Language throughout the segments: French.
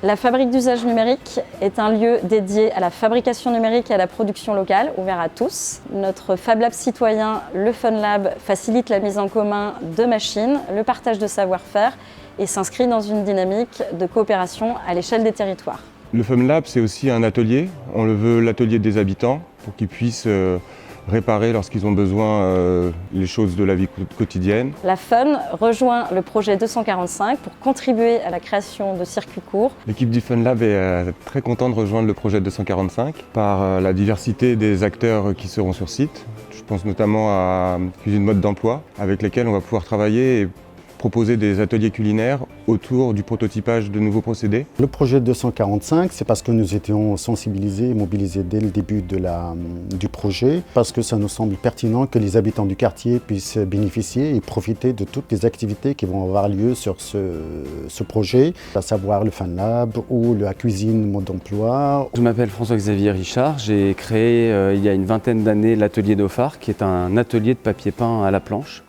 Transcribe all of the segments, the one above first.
La fabrique d'usage numérique est un lieu dédié à la fabrication numérique et à la production locale, ouvert à tous. Notre Fab Lab citoyen, le Fun Lab, facilite la mise en commun de machines, le partage de savoir-faire et s'inscrit dans une dynamique de coopération à l'échelle des territoires. Le Fun Lab, c'est aussi un atelier. On le veut l'atelier des habitants pour qu'ils puissent réparer lorsqu'ils ont besoin les choses de la vie quotidienne. La Fun rejoint le projet 245 pour contribuer à la création de circuits courts. L'équipe du Fun Lab est très contente de rejoindre le projet 245 par la diversité des acteurs qui seront sur site. Je pense notamment à Cuisine Mode d'Emploi, avec lesquels on va pouvoir travailler et proposer des ateliers culinaires autour du prototypage de nouveaux procédés. Le projet 245, c'est parce que nous étions sensibilisés et mobilisés dès le début du projet, parce que ça nous semble pertinent que les habitants du quartier puissent bénéficier et profiter de toutes les activités qui vont avoir lieu sur ce projet, à savoir le Fun Lab ou la cuisine mode d'emploi. Je m'appelle François-Xavier Richard, j'ai créé il y a une vingtaine d'années l'atelier Dauphard, qui est un atelier de papier peint à la planche,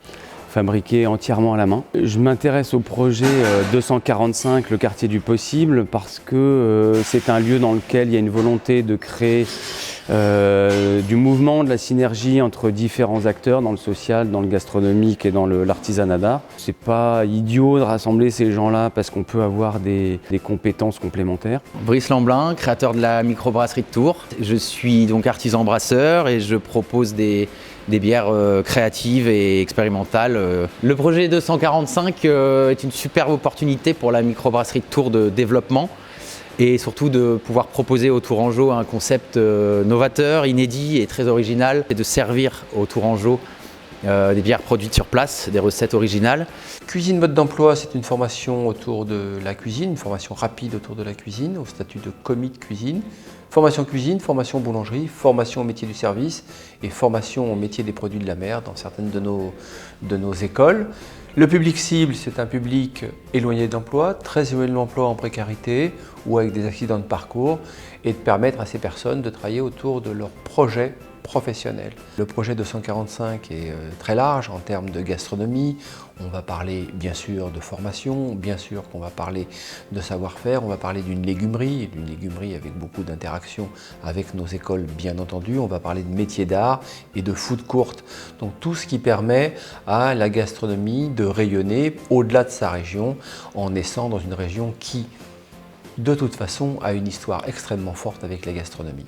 fabriqué entièrement à la main. Je m'intéresse au projet 245, le quartier du possible, parce que c'est un lieu dans lequel il y a une volonté de créer du mouvement, de la synergie entre différents acteurs dans le social, dans le gastronomique et dans l'artisanat d'art. C'est pas idiot de rassembler ces gens-là parce qu'on peut avoir des compétences complémentaires. Brice Lamblin, créateur de la microbrasserie de Tours. Je suis donc artisan brasseur et je propose des bières créatives et expérimentales. Le projet 245 est une superbe opportunité pour la microbrasserie de Tours de développement et surtout de pouvoir proposer aux Tourangeaux un concept novateur, inédit et très original, et de servir aux Tourangeaux des bières produites sur place, des recettes originales. Cuisine Mode d'Emploi, c'est une formation autour de la cuisine, une formation rapide autour de la cuisine, au statut de commis de cuisine. Formation cuisine, formation boulangerie, formation au métier du service et formation au métier des produits de la mer dans certaines de nos écoles. Le public cible, c'est un public éloigné de l'emploi, très éloigné de l'emploi en précarité ou avec des accidents de parcours, et de permettre à ces personnes de travailler autour de leur projet professionnel. Le projet 245 est très large en termes de gastronomie. On va parler bien sûr de formation, bien sûr qu'on va parler de savoir-faire, on va parler d'une légumerie avec beaucoup d'interactions avec nos écoles bien entendu. On va parler de métiers d'art et de food court. Donc tout ce qui permet à la gastronomie de rayonner au-delà de sa région en naissant dans une région qui, de toute façon, a une histoire extrêmement forte avec la gastronomie.